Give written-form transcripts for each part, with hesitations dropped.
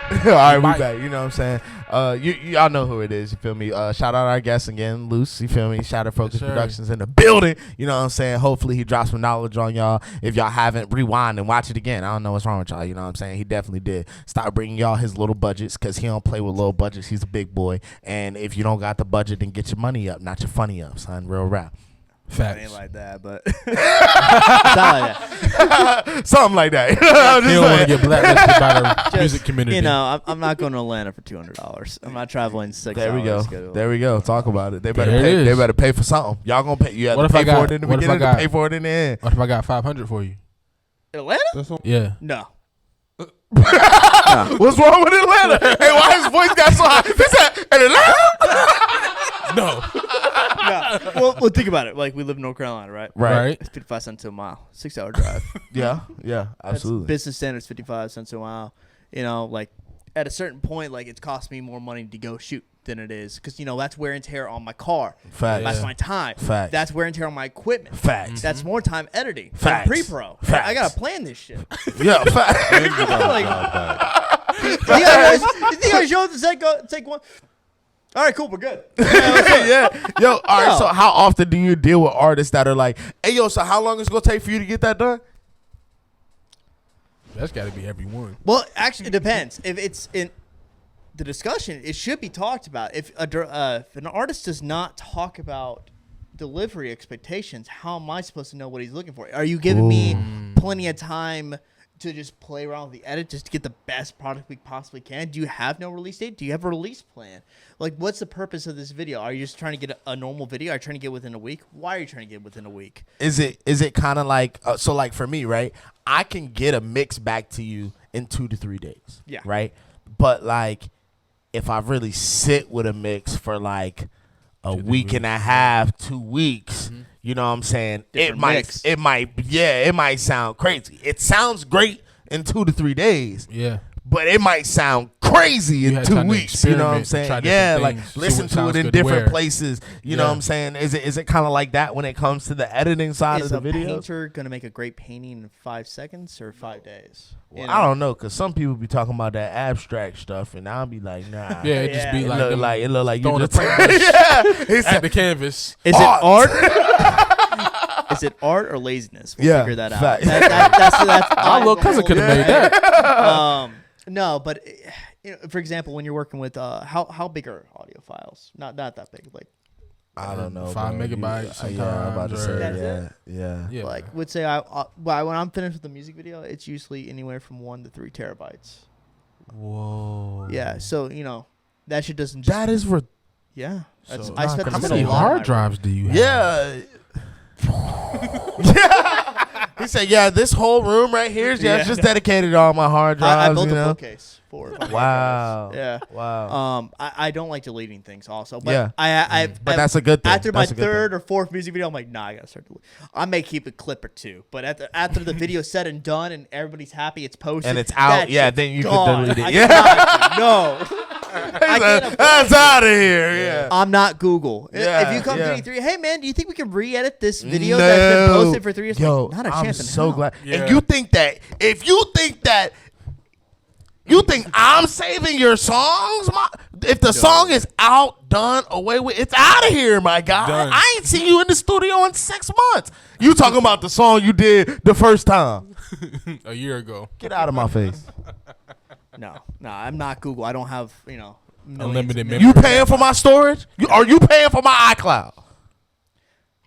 All right, we back. You know what I'm saying? Y'all know who it is. You feel me? Shout out our guest again, Luce. You feel me? Shout out Focus Productions in the building. You know what I'm saying? Hopefully he drops some knowledge on y'all. If y'all haven't, rewind and watch it again. I don't know what's wrong with y'all. You know what I'm saying? He definitely did. Stop bringing y'all his little budgets because he don't play with little budgets. He's a big boy. And if you don't got the budget, then get your money up, not your funny up, son. Real rap. Facts. It ain't like that, but something like that. You don't want to get blacklisted by the music community. You know, I'm not going to Atlanta for $200. I'm not traveling 6 There we go. hours. There we go. Talk about it. They better There it pay. is. They better pay for something. Y'all gonna pay. You have What to if I pay for got- it in the what if I beginning. To got- pay for it in the end. What if I got 500 for you? Atlanta? Yeah. No. What's wrong with Atlanta? Hey, why his voice got so high? He said, Atlanta? No. Well, think about it. Like, we live in North Carolina, right? Right. It's 55 cents a mile. 6 hour drive. Yeah, absolutely. That's business standards, 55 cents a mile. You know, like, at a certain point, like, it's cost me more money to go shoot than it is. Because, you know, that's wear and tear on my car. Facts. That's my time. Facts. That's wear and tear on my equipment. Facts. That's more time editing. Facts. Pre-pro. Facts. I got to plan this shit. Yeah, facts. You think I show up to take one? All right, cool, we're good. Yeah. Yo, all right, No. so how often do you deal with artists that are like, hey, yo, so how long is it going to take for you to get that done? That's got to be every one. Well, actually, it depends. If it's in the discussion, it should be talked about. If an artist does not talk about delivery expectations, how am I supposed to know what he's looking for? Are you giving me plenty of time to just play around with the edit just to get the best product we possibly can? Do you have no release date? Do you have a release plan? Like, what's the purpose of this video? Are you just trying to get a normal video? Are you trying to get within a week? Why are you trying to get within a week? Is it kind of like, so like for me, right, I can get a mix back to you in 2 to 3 days. Yeah. Right? But like, if I really sit with a mix for like a week and a half, 2 weeks, you know what I'm saying? Different mix. It might sound crazy. It sounds great in 2 to 3 days. Yeah. But it might sound crazy in had 2 time to weeks. You know what I'm experiment, try saying? Yeah, different like things, see listen what to sounds it in good to different wear. places. You know what I'm saying? Is it kind of like that when it comes to the editing side Is of a the video? painter going to make a great painting in 5 seconds or 5 days? Well, I don't know, cause some people be talking about that abstract stuff, and I'll be like, nah. Yeah, it just be It like, look them like you throwing just the paintbrush yeah. at the canvas. Is Art. it art? Is it art or laziness? We'll Yeah, figure that out. fact. That's My little cousin could have made that. No, but you know, for example, when you're working with how big are audio files? Not that big. Like I don't know. 5 bro. megabytes Yeah, I'm about to say That's yeah, it? yeah. Yeah. like would say when I'm finished with the music video, it's usually anywhere from 1 to 3 terabytes. Whoa. Yeah, so you know that shit doesn't just That is for yeah. That's, So- I spent How this many a lot of hard my- drives do you have? yeah. Yeah. He said, "Yeah, this whole room right here is Yeah. just dedicated to all my hard drives." I built you a know? bookcase for it. Wow. Yeah. Wow. I don't like deleting things also, but Yeah. I But that's a good thing. After my That's a good thing. third or fourth music video, I'm like, nah, I gotta start deleting. I may keep a clip or two, but after the video's said and done and everybody's happy, it's posted And it's out, that yeah, shit's then you can gone. delete it. I Yeah. cannot- no. I can't afford That's it. out of here. Yeah. I'm not Google. Yeah, If you come yeah. to E3, hey man, do you think we can re-edit this video that's been posted for 3 years? Yo, Like, not a I'm chance in so hell. glad. Yeah. And you think that if you think I'm saving your songs, if the song is out, done, away with, it's out of here, my guy. Done. I ain't seen you in the studio in 6 months. You talking about the song you did the first time? A year ago. Get out of my face. No, I'm not Google. I don't have millions Unlimited of memory. You paying for my storage? Are you paying for my iCloud?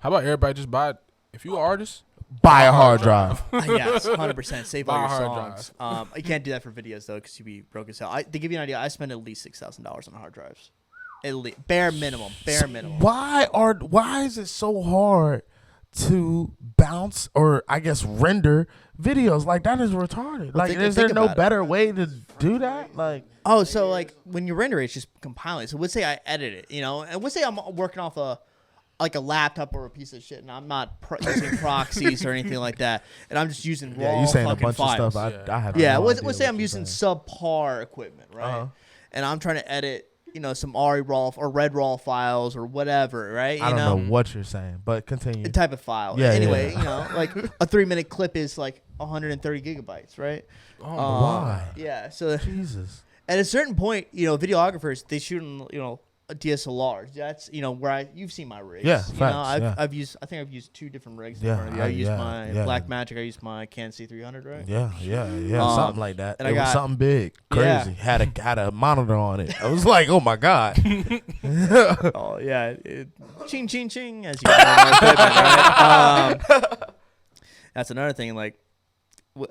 How about everybody just buy it? If you're an artist, Buy a hard drive. Yes, 100%. Save all Buy your a hard songs. You can't do that for videos though, because you'd be broke as hell. To give you an idea, I spend at least $6,000 on hard drives. At least, bare minimum. Why is it so hard to bounce or I guess render videos? Like that is retarded. Like is there think no about it. better way to do that? Like Oh, so like when you render it, it's just compiling. So let's say I edit it, and let's say I'm working off a laptop or a piece of shit, and I'm not using proxies or anything like that, and I'm just using raw you saying a fucking bunch files. of stuff. I have Yeah, no let's idea say what I'm you're using saying. subpar equipment, right? Uh-huh. And I'm trying to edit, some RE raw or red raw files or whatever, right? I don't know what you're saying, but continue. The type of file. Yeah, Anyway, yeah. like a 3-minute clip is like 130 gigabytes, right? Why? Yeah. So Jesus. At a certain point, videographers, they shoot in, a DSLR. That's, where you've seen my rigs. Yeah, facts, I've used 2 different rigs. Yeah, In front of you. I used my yeah. Black Magic. I used my Canon C300, right? Yeah. Something like that. And it was something big, crazy. Yeah. Had a monitor on it. I was like, oh my god. Oh yeah, ching ching ching. As you know, right? That's another thing. Like,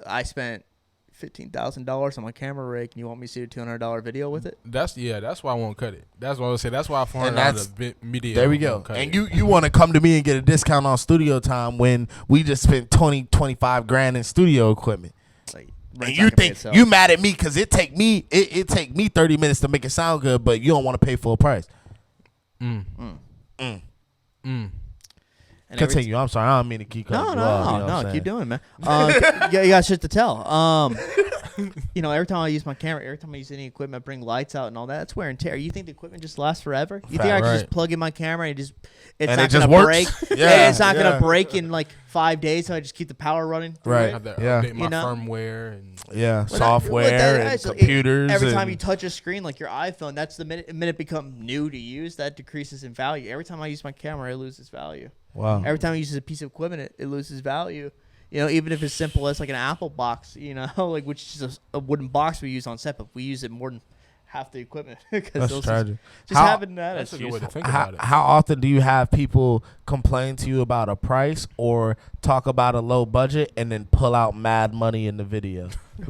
I spent $15,000 on my camera rig, and you want me to see a $200 video with it? That's why I won't cut it. That's what I would say. That's why $400 video. There we go. And you want to come to me and get a discount on studio time when we just spent 25 grand in studio equipment. Like, and you think you mad at me because it take me 30 minutes to make it sound good, but you don't want to pay full price. Continue. I'm sorry. I don't mean to keep cutting you off. No. Keep doing it, man. You got shit to tell. Every time I use my camera, every time I use any equipment, bring lights out and all that, that's wear and tear. You think the equipment just lasts forever? You think I can just plug in my camera and it's not going to break? Yeah, it's not going to break in like 5 days, so I just keep the power running. Right. Have to update my firmware and software and computers. Every time you touch a screen like your iPhone, that's the minute it become new to use, that decreases in value. Every time I use my camera, it loses value. Wow. Every time I use a piece of equipment, it loses value. Even if it's simple as like an Apple box, like which is a wooden box we use on set, but we use it more than half the equipment. That's tragic. Just having that. That's a good way to think about it. How often do you have people complain to you about a price or talk about a low budget and then pull out mad money in the video? They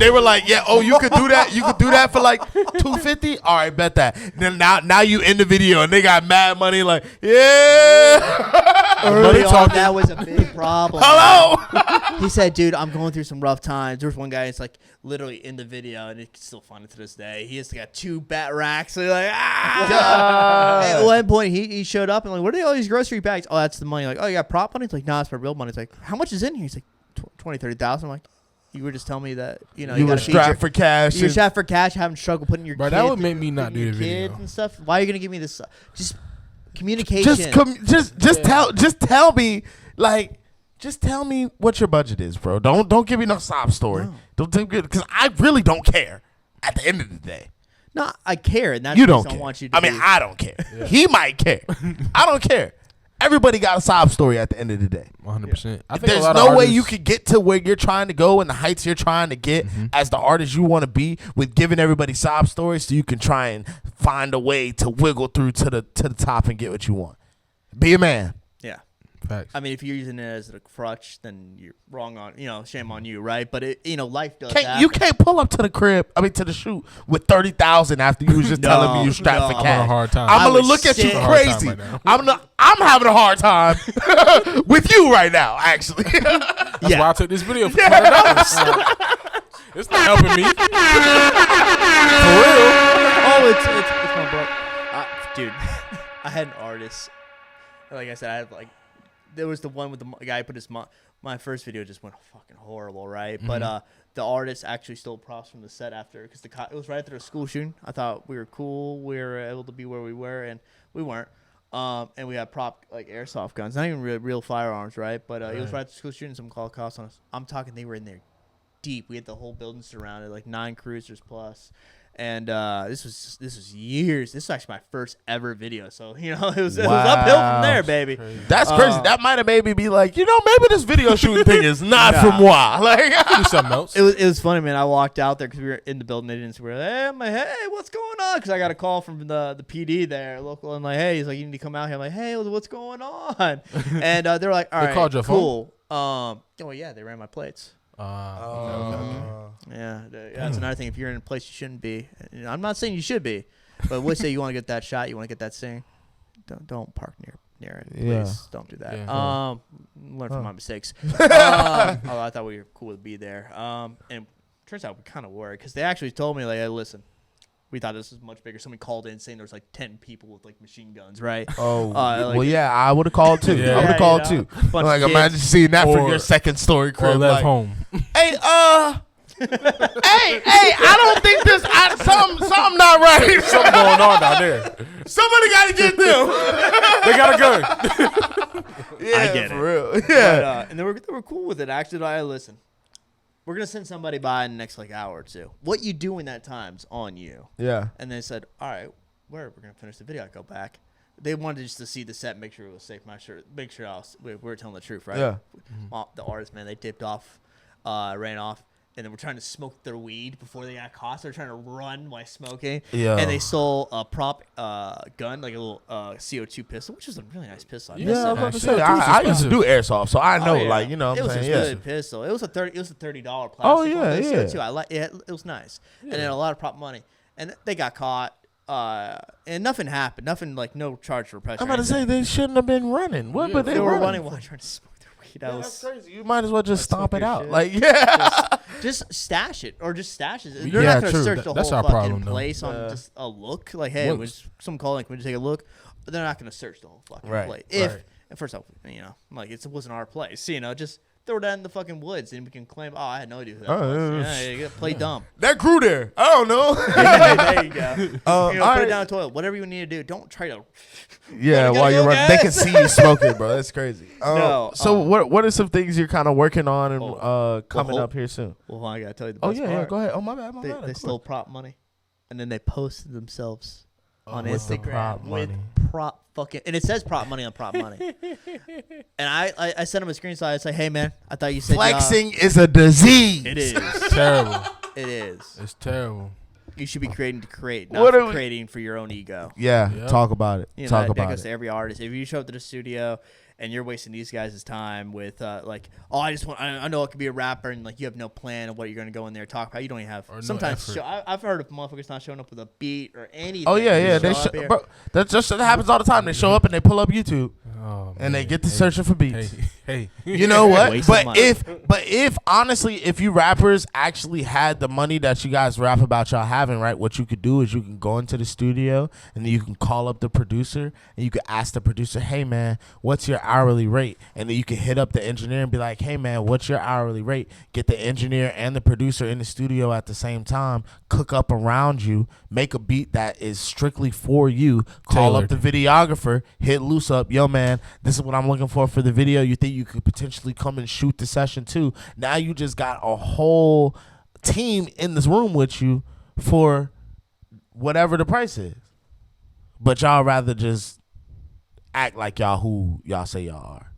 were like, yeah, oh, you could do that. You could do that for like $250. All right, bet that. Then now you in the video and they got mad money. Like, yeah. Early on, that was a big problem. Hello. He said, dude, I'm going through some rough times. There was one guy that's like literally in the video, and it's still funny to this day. He has got 2 bat racks. So like, At one point, he showed up and like, what are all these grocery bags? Oh, that's the money. Like, oh, you got prop money? It's like, no, it's my real money. It's like, how much is in here? He's like, 20, 30,000. I'm like, you were just telling me that you were strapped for cash. You're strapped for cash, having struggle putting your that would make me not do the video and stuff. Why are you gonna give me this? Just communication. Tell me, like, just tell me what your budget is, bro. Don't give me no sob story. No. Don't take it because I really don't care. At the end of the day, no, I care, and that's you don't what care. I want you to. I don't care. Yeah. He might care. I don't care. Everybody got a sob story at the end of the day. 100%. I think there's no way you could get to where you're trying to go and the heights you're trying to get as the artist you want to be with giving everybody sob stories so you can try and find a way to wiggle through to the top and get what you want. Be a man. Yeah. Facts. I mean, if you're using it as a crutch, then you're wrong on, shame on you, right? But life does you can't pull up to the shoot with 30,000 after you was just telling me you strapped for cash. I'm having a hard time. I'm gonna look at you crazy. I'm having a hard time with you right now, actually. That's why I took this video for $200. It's not helping me. For real. Oh, it's my bro. Dude, I had an artist. Like I said, there was the one with the guy put his my first video just went fucking horrible, right? But the artist actually stole props from the set after because it was right after the school shooting. I thought we were cool, we were able to be where we were, and we weren't. And we had prop like airsoft guns, not even real firearms, right? But it was right after school shooting. Some called cops on us. I'm talking, they were in there deep. We had the whole building surrounded, like 9 cruisers plus. And this was years. This was actually my first ever video, so it was uphill from there, baby. That's crazy. That might have made me be like, maybe this video shooting thing is not for moi. Like, do something else. It was funny, man. I walked out there because we were in the building. They didn't see. We were like, hey, I'm like, hey, what's going on? Because I got a call from the PD there, local, and like, hey, he's like, you need to come out here. I'm like, hey, what's going on? And they're like, all right, called your cool. Oh yeah, they ran my plates. Okay. Yeah, that's another thing. If you're in a place you shouldn't be, I'm not saying you should be, but let's say you want to get that shot, you want to get that scene, don't park near it. Please don't do that. Yeah. Learn from my mistakes. Although I thought we were cool to be there. And turns out we kind of were because they actually told me like, hey, listen. We thought this was much bigger. Somebody called in saying there was like 10 people with like machine guns, right? Oh, I would have called too. Yeah, I would have called too. Like, imagine seeing that from your second story crib. Or left home. Hey, I don't think something not right. Something going on down there. Somebody got to get them. They got a gun. Yeah, I get for it. real. Yeah, but, and they were cool with it. Actually, listen. we're gonna send somebody by in the next like hour or two. What you do in that time's on you. Yeah. And they said, all right, we're gonna finish the video. I go back. They wanted just to see the set, make sure it was safe. Make sure we were telling the truth, right? Yeah. The artists, man, they dipped off, ran off. And then we're trying to smoke their weed before they got caught. So they're trying to run while smoking. Yeah. And they stole a prop gun, like a little CO2 pistol, which is a really nice pistol. Yeah, I was about to say, I used to do airsoft, so I know, like, you know what I'm saying? It was a good pistol. It was a $30 plastic Oh, yeah, one. yeah. CO2. I like it. It was nice. Yeah. And then a lot of prop money. And they got caught. And nothing happened. Nothing, like, no charge for pressure. I'm about to say, they shouldn't have been running. What, but they were running while trying to smoke. That's crazy. You might as well just stomp it out. Shit. Like, yeah. Just stash it or just stash it. You're Yeah, not going to true. search the That's whole our fucking problem, though. place on just a look. Like, hey, Looks. some calling, can we just take a look? But they're not going to search the whole fucking Right, place. right. And first off, you know, like, it wasn't our place. You know, just throw that in the fucking woods and we can claim, oh, I had no idea who that was. Yeah, you gotta play dumb. That grew there. I don't know. There you go. Put right. it down the toilet. Whatever you need to do. Don't try to. Yeah, You gotta while you're go, running, they can guys. see you smoking, bro. That's crazy. No, So what are some things you're kind of working on and coming well, up here soon? Well, I gotta tell you the Oh best yeah, part. yeah. Go ahead. Oh my bad, They of stole course. prop money, and then they posted themselves on with the Instagram prop with money. prop fucking, and it says prop money on prop money. And I sent him a screenshot. I say, hey man, I thought you said Flexing is a disease. It is. Terrible. It is. It's terrible. You should be creating to create, What not are we- creating for your own ego. Yeah, Yep. talk about it. You know, Talk that about goes it. to every artist. If you show up to the studio and you're wasting these guys' time with like, oh, I know I could be a rapper, and like you have no plan of what you're gonna go in there and talk about. You don't even have. Or no Sometimes effort. I've heard of motherfuckers not showing up with a beat or anything. Oh yeah, yeah. They They show up here. bro, that happens all the time. They show up and they pull up YouTube Oh, and they man. get to Hey, searching for beats. Hey. You know what? Waste of But money. if honestly, if you rappers actually had the money that you guys rap about y'all having, right? What you could do is you can go into the studio and then you can call up the producer and you could ask the producer, hey man, what's your hourly rate? And then you can hit up the engineer and be like, hey man, what's your hourly rate? Get the engineer and the producer in the studio at the same time, cook up around you, make a beat that is strictly for you, call up Tailored. the videographer, hit Luce up, yo man, this is what I'm looking for the video. You think you could potentially come and shoot the session too? Now you just got a whole team in this room with you for whatever the price is. But y'all rather just act like y'all who y'all say y'all are.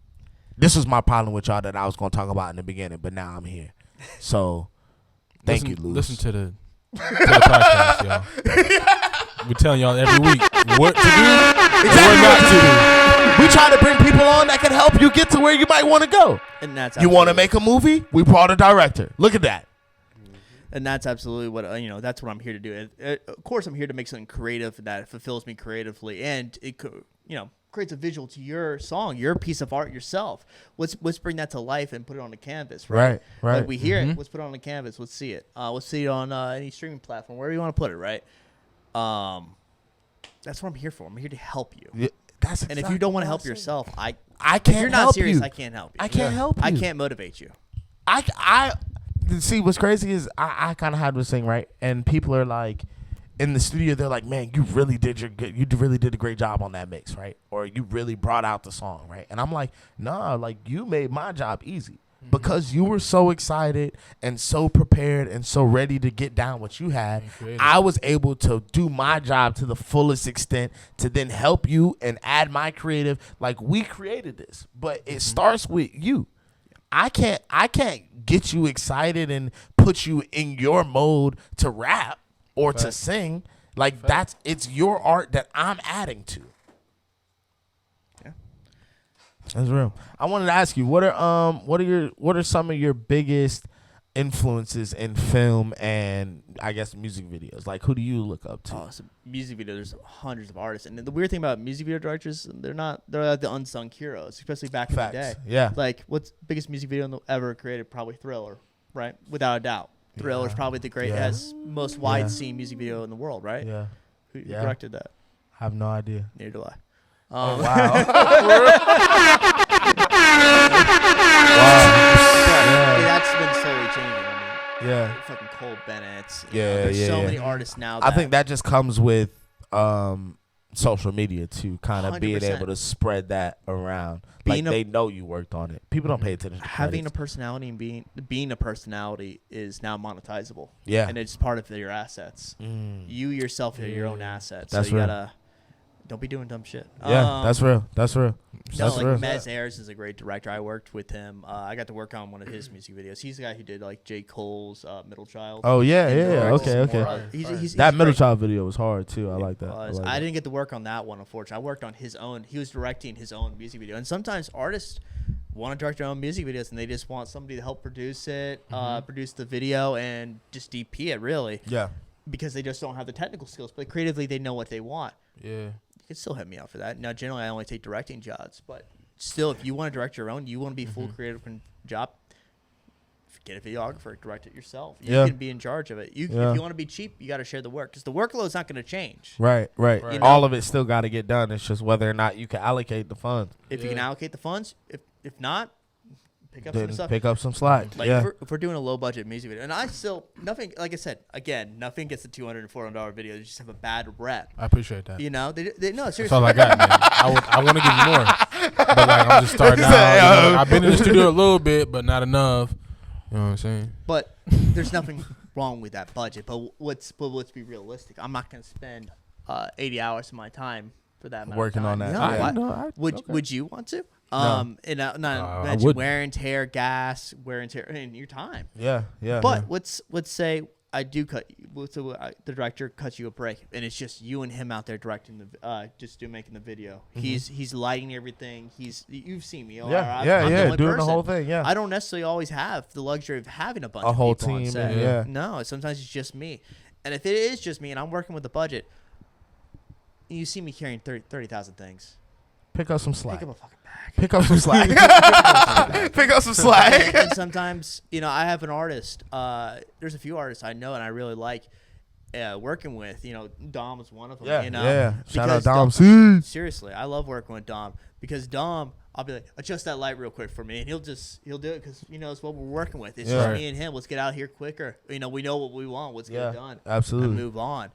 This was my problem with y'all that I was going to talk about in the beginning, but now I'm here. So thank you, Luce. Listen to the podcast, y'all. We're telling y'all every week what to do and what not to do. We try to bring people on that can help you get to where you might want to go. And that's You want to absolutely- make a movie? We brought a director. Look at that. And that's absolutely what that's what I'm here to do. Of course, I'm here to make something creative that fulfills me creatively, and it creates a visual to your song, your piece of art yourself. Let's bring that to life and put it on the canvas, right? Right. Like we hear it, let's put it on the canvas. Let's see it. Let's see it on any streaming platform, wherever you want to put it, right? That's what I'm here for. I'm here to help you. Yeah, that's And if you don't want to help yourself, I if can't you're not help serious, you. I can't help you. I can't help you. I can't motivate you. I see what's crazy is I kind of had this thing, right? And people are like in the studio, they're like, man, you really did a great job on that mix, right? Or you really brought out the song, right? And I'm like, nah, like you made my job easy because you were so excited and so prepared and so ready to get down what you had. I was able to do my job to the fullest extent to then help you and add my creative. Like we created this, but it starts with you. I can't get you excited and put you in your mode to rap or to sing. Like it's your art that I'm adding to. Yeah. That's real. I wanted to ask you, what are some of your biggest influences in film and I guess music videos? Like who do you look up to? Oh, so music video. There's hundreds of artists, and the weird thing about music video directors, they're like the unsung heroes, especially back in the day. Yeah. Like what's the biggest music video ever created? Probably Thriller, right? Without a doubt. Thriller is probably the greatest, most wide seen music video in the world, right? Yeah. Who Yeah. directed that? I have no idea. Neither do I. Wow. But that's been slowly changing. I mean, Yeah. fucking Cole Bennett. Yeah, There's yeah, so yeah. many artists now. I think that just comes with social media to kind of being 100%. able to spread that around. Being Like they know you worked on it. People don't pay attention to having a credits. personality and being a personality is now monetizable. Yeah. And it's part of your assets. You yourself are your own assets. That's so you real. gotta don't be doing dumb shit. Yeah, that's real. That's real. No, That's like real. Mez Ayers is a great director. I worked with him. I got to work on one of his music videos. He's the guy who did like J. Cole's Middle Child. Oh yeah, And yeah. directed some Okay, more, okay. he's That Middle great. Child video was hard too. I like that. I like I that. didn't get to work on that one, unfortunately. I worked on his own. He was directing his own music video. And sometimes artists want to direct their own music videos, and they just want somebody to help produce it, produce the video, and just DP it, really. Yeah. Because they just don't have the technical skills. But creatively, they know what they want. Yeah. You can still hit me out for that. Now, generally, I only take directing jobs. But still, if you want to direct your own, you want to be full creative job, get a videographer, direct it yourself. You can be in charge of it. If you want to be cheap, you got to share the work because the workload's not going to change. Right. You know? All of it still got to get done. It's just whether or not you can allocate the funds. If you can allocate the funds, if not, pick up Then some stuff. pick up some slack. Like yeah. if we're doing a low budget music video, and I still nothing. Like I said, again, nothing gets the $200 and $400 video. They just have a bad rep. I appreciate that. You know, they no seriously. That's all I got, man. I want to give you more, but like I'm just starting out. You know, I've been in the studio a little bit, but not enough. You know what I'm saying? But there's nothing wrong with that budget. But let's be realistic. I'm not going to spend 80 hours of my time for that amount Working of time. on that. No, Yeah. would you want to? No. And not I mention wouldn't. wear and tear, gas, wear and tear, and your time. Yeah. But let's say I do cut. So the director cuts you a break, and it's just you and him out there directing making the video. He's lighting everything. You've seen me. I'm the only doing the person. whole thing. Yeah. I don't necessarily always have the luxury of having a bunch A of whole people on team, set. yeah. No, sometimes it's just me, and if it is just me and I'm working with the budget, you see me carrying 30,000 things. Pick up some slack. Pick up a fucking bag. Pick up some slack. Pick up some slack. And sometimes, I have an artist. There's a few artists I know and I really like working with. Dom is one of them. Yeah. Shout out Because Dom C. Seriously, I love working with Dom because Dom, I'll be like, adjust that light real quick for me, and he'll do it because it's what we're working with. It's just me and him. Let's get out here quicker. We know what we want. Let's get it done. Absolutely. And move on.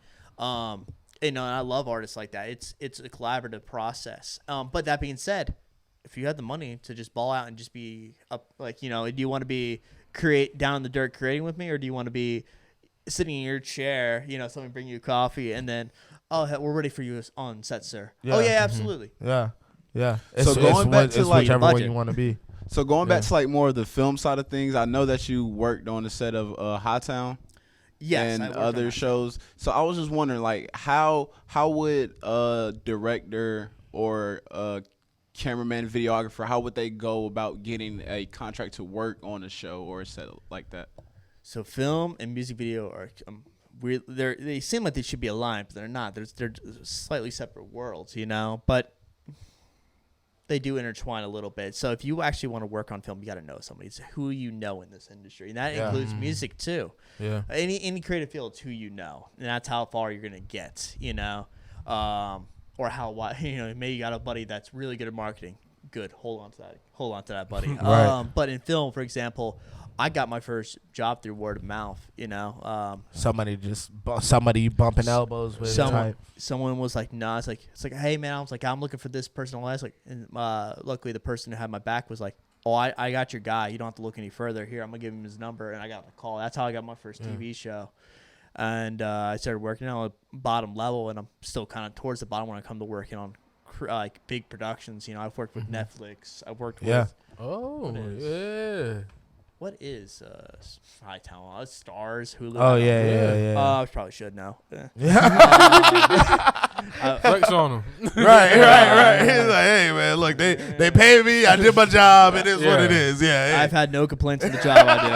And I love artists like that. It's a collaborative process. But that being said, if you had the money to just ball out and just be up, do you want to be down in the dirt creating with me, or do you want to be sitting in your chair, someone bring you coffee, and then, we're ready for you on set, sir. Yeah. Oh yeah, absolutely. Yeah. So going back to like whichever one budget. you want to be. So going back to like more of the film side of things, I know that you worked on the set of Hightown. Yes, and other shows. So I was just wondering, like, how would a director or a cameraman, videographer, how would they go about getting a contract to work on a show or a set like that? So film and music video are they seem like they should be aligned, but they're not. They're slightly separate worlds, but they do intertwine a little bit. So if you actually want to work on film, you got to know somebody. It's who you know in this industry, and that includes music too. Yeah. Any creative field, it's who you know, and that's how far you're gonna get. Or how wide. Maybe you got a buddy that's really good at marketing. Good, hold on to that, buddy. Right. But in film, for example, I got my first job through word of mouth. Somebody bumping elbows with Someone was like, "No," it's like, "Hey man," I was like, "I'm looking for this person." And luckily the person who had my back was like, "Oh, I got your guy. You don't have to look any further. Here, I'm gonna give him his number." And I got the call. That's how I got my first TV show. And I started working on the bottom level, and I'm still kind of towards the bottom when I come to working on big productions. I've worked with Netflix. I've worked with. Oh, yeah. What is high talent? Stars, Hulu. Oh yeah. I probably should know. Flex on them. Right. He's like, hey man, look, they pay me. I did my job. It is what it is. Yeah. Hey. I've had no complaints in the job I do.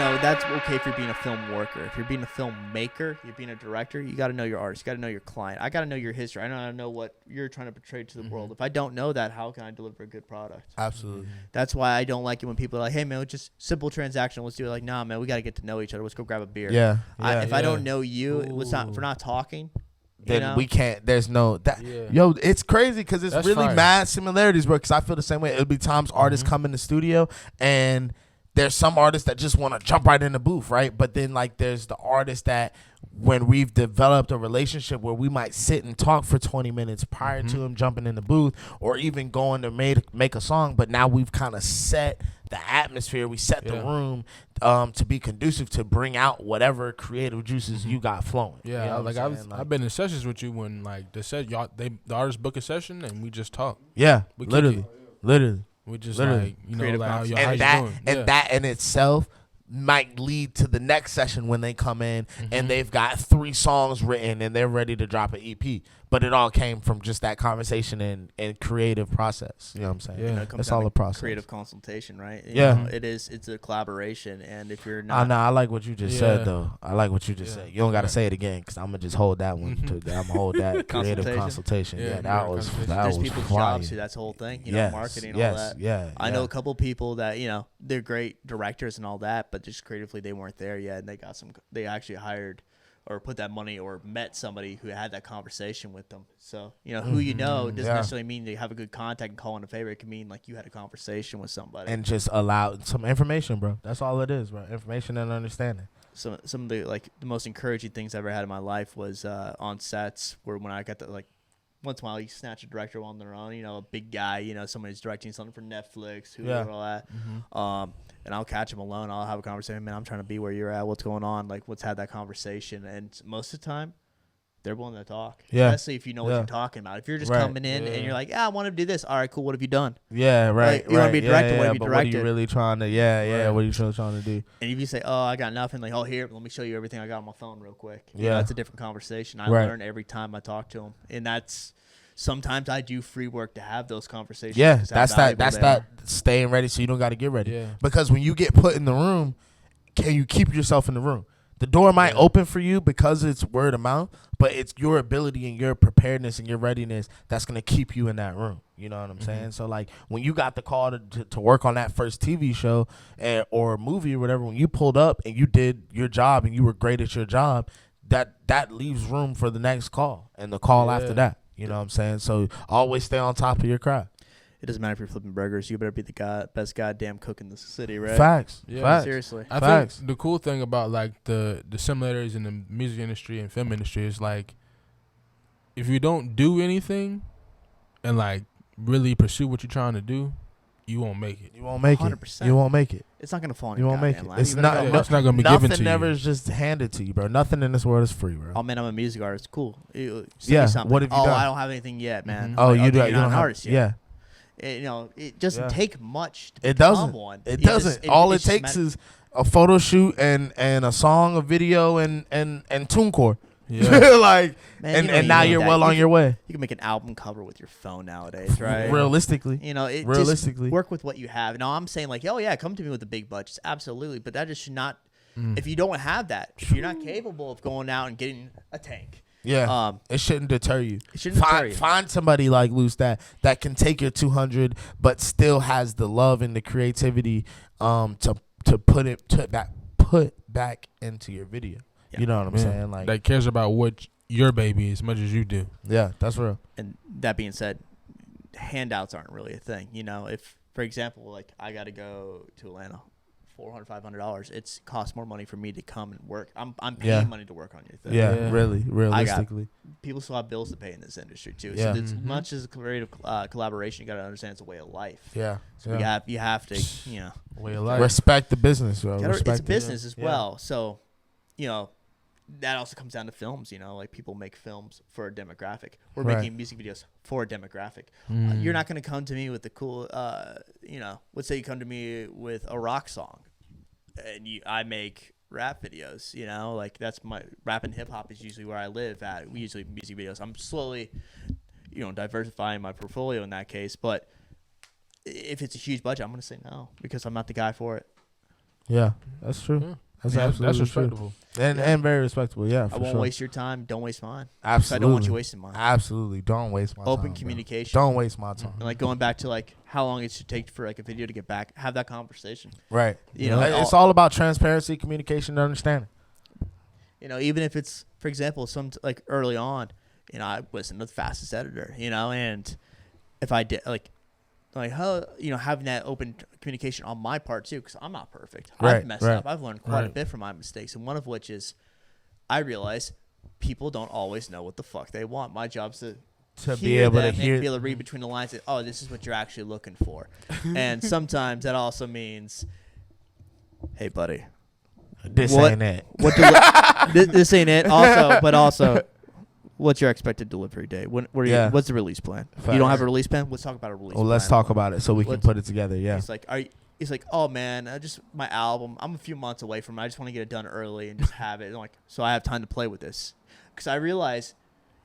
And that's okay if you're being a film worker. If you're being a filmmaker, you're being a director, you got to know your artist. You got to know your client. I got to know your history. I got to know what you're trying to portray to the world. If I don't know that, how can I deliver a good product? Absolutely. That's why I don't like it when people are like, "Hey man, just simple transaction. Let's do it." Like, nah, man, we got to get to know each other. Let's go grab a beer. Yeah. If I don't know you, if we're not talking, then we can't. There's no that. Yeah. Yo, it's crazy because it's That's really fire. mad similarities, bro. Because I feel the same way. It'll be times artists come in the studio and there's some artists that just want to jump right in the booth, right? But then like there's the artists that when we've developed a relationship where we might sit and talk for 20 minutes prior to him jumping in the booth or even going to make a song, but now we've kind of set the atmosphere, we set the room to be conducive to bring out whatever creative juices you got flowing. Yeah, you know like I've been in sessions with you when like the artist book a session and we just talk. Yeah, we literally. We just Literally. like Creative like, how And you that doing? and that in itself might lead to the next session when they come in and they've got 3 songs written and they're ready to drop an EP. But it all came from just that conversation and creative process. You know what I'm saying? Yeah. That's all the process. Creative consultation, right? You Yeah. know, it's a collaboration, and if you're not, I like what you just said though. I like what you just said. You don't got to say it again because I'm gonna just hold that one. I'm gonna hold that creative consultation. Yeah, that was there's was people's fire. jobs too. That's the whole thing. You know, marketing, all that. Yeah, I know a couple people that they're great directors and all that, but just creatively they weren't there yet, and they actually hired or put that money or met somebody who had that conversation with them. So who you know doesn't necessarily mean they have a good contact and call in a favor. It can mean like you had a conversation with somebody and just allow some information, bro. That's all it is, bro. Information and understanding. Some of the most encouraging things I ever had in my life was on sets where when I got to once in a while you snatch a director on their own, a big guy, somebody's directing something for Netflix, all that. And I'll catch him alone. I'll have a conversation. Man, I'm trying to be where you're at. What's going on? Like, let's have that conversation. And most of the time, they're willing to talk. Yeah. Especially if you know what you're talking about. If you're just coming in and you're like, I want to do this. All right, cool. What have you done? Yeah, right. You want to be a director. What have you but directed? what are you really trying to, what are you really trying to do? And if you say, oh, I got nothing, like, oh, here, let me show you everything I got on my phone real quick. That's a different conversation. I learn every time I talk to them. And sometimes I do free work to have those conversations. Yeah, that's that staying ready so you don't got to get ready. Yeah. Because when you get put in the room, can you keep yourself in the room? The door might open for you because it's word of mouth, but it's your ability and your preparedness and your readiness that's going to keep you in that room. You know what I'm saying? So, like, when you got the call to work on that first TV show or movie or whatever, when you pulled up and you did your job and you were great at your job, that leaves room for the next call and the call after that. You know what I'm saying? So always stay on top of your craft. It doesn't matter if you're flipping burgers. You better be the best goddamn cook in the city, right? Facts. Yeah. Facts. Seriously. I think the cool thing about like the similarities in the music industry and film industry is like if you don't do anything and like really pursue what you're trying to do, you won't make it. You won't make 100%. it. You won't make it. It's not gonna fall in You your won't make it. goddamn lap. It's You not. better go It's not gonna be given to Nothing you. ever is just handed to you, bro. Nothing in this world is free, bro. Oh man, I'm a music artist. Cool. Send Yeah, me something. what have you oh, done? I don't have anything yet, man. Oh, Like, you do. you're You not don't an have. artist yet. Yeah. It doesn't take much to It become doesn't. one. It You just- doesn't. All it it's just takes is a photo shoot and a song, a video, and TuneCore. Yeah. Like, Man, and you don't even now need you're that. well You on can- your way. You can make an album cover with your phone nowadays, right? Realistically. Realistically, just work with what you have. No, I'm saying like, oh yeah, come to me with the big budgets, absolutely. But that just should not. If you don't have that, if you're not capable of going out and getting a tank, Yeah, it shouldn't deter you. It shouldn't deter you. Find somebody like Luce that can take your 200, but still has the love and the creativity to put back into your video. Yeah. You know what I'm saying? Like, that cares about what your baby as much as you do. yeah, that's real. And that being said, handouts aren't really a thing. If, for example, like I got to go to Atlanta, $400, $500, it costs more money for me to come and work. I'm paying money to work on your thing. Yeah, really, realistically. People still have bills to pay in this industry too. Yeah. So as much as creative collaboration, you got to understand it's a way of life. Yeah. So you have to, Way of life. Respect the business, bro. it's Respect a it. business as well. So, that also comes down to films. Like people make films for a demographic. We're making music videos for a demographic. You're not going to come to me with the cool, let's say you come to me with a rock song, and I make rap videos. Like that's my rap and hip hop is usually where I live at. We usually music videos. I'm slowly, diversifying my portfolio in that case. But if it's a huge budget, I'm going to say no because I'm not the guy for it. Yeah, that's true. Yeah. That's Yeah, absolutely that's true. respectable. And very respectable. Yeah, for I won't sure. waste your time. Don't waste mine. Absolutely. I don't want you wasting mine. Absolutely. Don't waste my time. Open bro. communication. Don't waste my time. And like going back to like how long it should take for like a video to get back, have that conversation. Right. It's all about transparency, communication, and understanding. Even if it's, for example, like early on, I wasn't the fastest editor, and if I did like how having that open communication on my part too, because I'm not perfect. I've messed up. I've learned quite a bit from my mistakes, and one of which is I realize people don't always know what the fuck they want. My job's to be able to them hear, and be able to read between the lines. And, oh, this is what you're actually looking for. And sometimes that also means, hey, buddy, this ain't it. This ain't it. Also, what's your expected delivery date? What's the release plan? Facts. You don't have a release plan? Let's talk about a release plan. Well, let's talk about it so we can put it together. Yeah. He's like, oh man, my album. I'm a few months away from it. I just want to get it done early and just have it. And so I have time to play with this. Because I realized,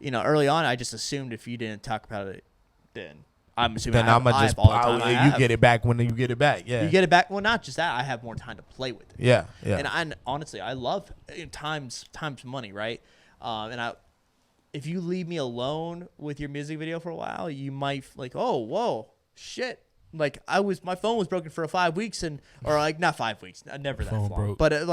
early on, I just assumed if you didn't talk about it, then I'm assuming you get it back when you get it back. Yeah. You get it back. Well, not just that. I have more time to play with it. Yeah. Yeah. And honestly, I love time's money, right? If you leave me alone with your music video for a while, you might oh, whoa, shit. My phone was broken for 5 weeks not 5 weeks, never that long. Broke. But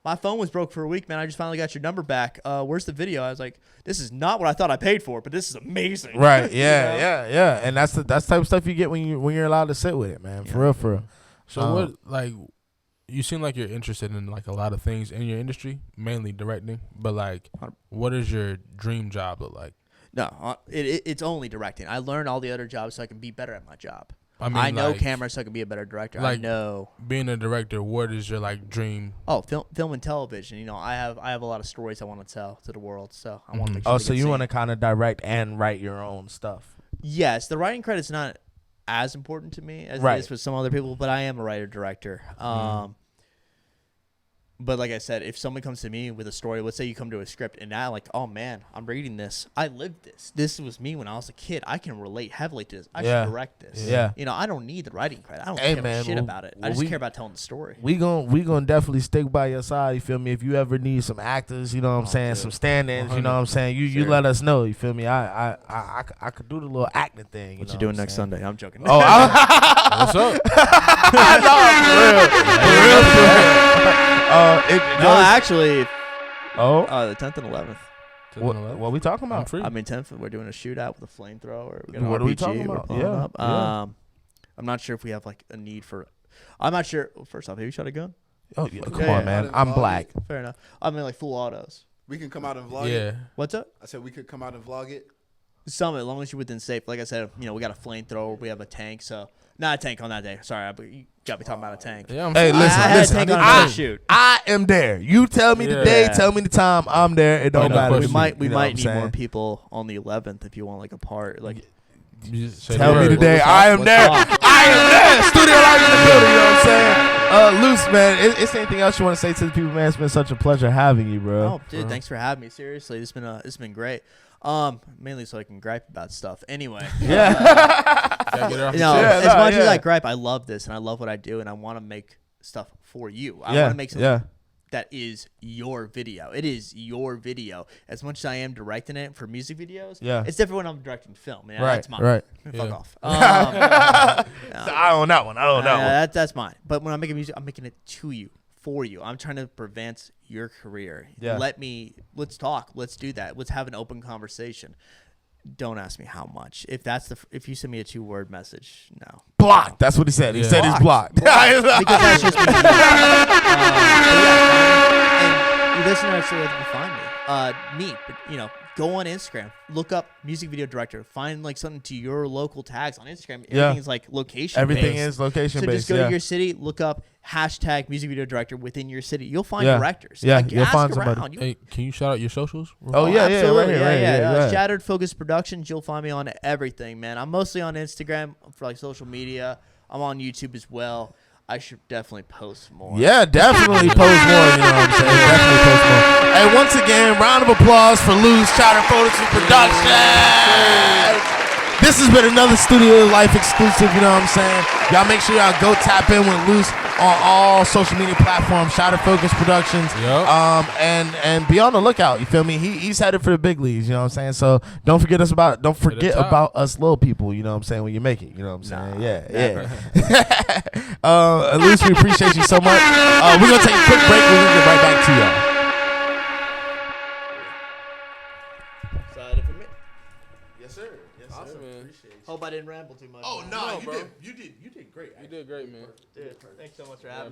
my phone was broke for a week, man. I just finally got your number back. Where's the video? I was like, this is not what I thought I paid for, but this is amazing. Right? Yeah, yeah. And that's the type of stuff you get when you're allowed to sit with it, man. For real. So you seem like you're interested in a lot of things in your industry, mainly directing. But what does your dream job look like? No, it's only directing. I learned all the other jobs so I can be better at my job. I know camera so I can be a better director. I know being a director. What is your dream? Oh, film and television. I have a lot of stories I want to tell to the world. So I want to make sure. Oh, so you want to kind of direct and write your own stuff? Yes, the writing credit's not as important to me as it is with some other people, but I am a writer director. But like I said, if someone comes to me with a story, let's say you come to a script and now oh man, I'm reading this. I lived this. This was me when I was a kid. I can relate heavily to this. I should direct this. Yeah. I don't need the writing credit. I don't care shit about it. I just care about telling the story. We gonna definitely stick by your side. You feel me? If you ever need some actors, you know what I'm saying, some stand-ins, you know what I'm saying. You let us know. You feel me? I could do the little acting thing. What you doing next Sunday? I'm joking. Oh, what's up? Actually. Oh. The 10th and 11th. What are we talking about? 10th. We're doing a shootout with a flamethrower. What are we talking about? Yeah. I'm not sure if we have a need for. I'm not sure. First off, have you shot a gun? Oh yeah, come on, man. I'm black. Fair enough. I mean, full autos. We can come out and vlog it. What's up? I said we could come out and vlog it. Some, as long as you're within safe. Like I said, we got a flamethrower. We have a tank. So not a tank on that day. Sorry, you got me talking about a tank. Yeah, hey, listen. I am there. You tell me the day, tell me the time. I'm there. It don't matter. We might need more people on the 11th if you want a part. Tell me the day. I am there. I am there. Studio live in the building. You know what I'm saying? Luce, man, is there anything else you want to say to the people, man? It's been such a pleasure having you, bro. Oh, dude, thanks for having me. Seriously, it's been great. Mainly so I can gripe about stuff. Anyway. Yeah. As much as I gripe, I love this and I love what I do and I want to make stuff for you. I want to make something that is your video. It is your video. As much as I am directing it for music videos, it's different when I'm directing film. Yeah, that's mine. Right. Fuck off. I own that one. That's mine. But when I'm making music, I'm making it to you, for you. I'm trying to advance your career. Yeah. Let's talk. Let's do that. Let's have an open conversation. Don't ask me how much. If you send me a 2-word message, no. Blocked. That's what he said. He said he's blocked. Because that's just me. And this is actually where you find me. Go on Instagram, look up music video director, find something to your local tags on Instagram. Everything is location. Everything is location based. So just go to your city, look up hashtag music video director within your city. You'll find directors. Yeah, you'll find somebody. Hey, can you shout out your socials? Oh yeah, absolutely. Right here. Shattered Focus Productions. You'll find me on everything, man. I'm mostly on Instagram for social media. I'm on YouTube as well. I should definitely post more. Yeah, definitely post more. You know what I'm saying? Definitely post more. Hey, once again, round of applause for Luce Shattered Focus Productions. This has been another Studio Life exclusive. You know what I'm saying? Y'all make sure y'all go tap in with Luce on all social media platforms. Shattered Focus Productions. Yep. And be on the lookout. You feel me? He's headed for the big leagues. You know what I'm saying? So don't forget about us little people. You know what I'm saying? When you make it. You know what I'm saying? Yeah. Luce, we appreciate you so much. We're gonna take a quick break. We're gonna get right back to y'all. Hope I didn't ramble too much. Oh no, you did great. You did great, man. Dude, thanks so much for having me.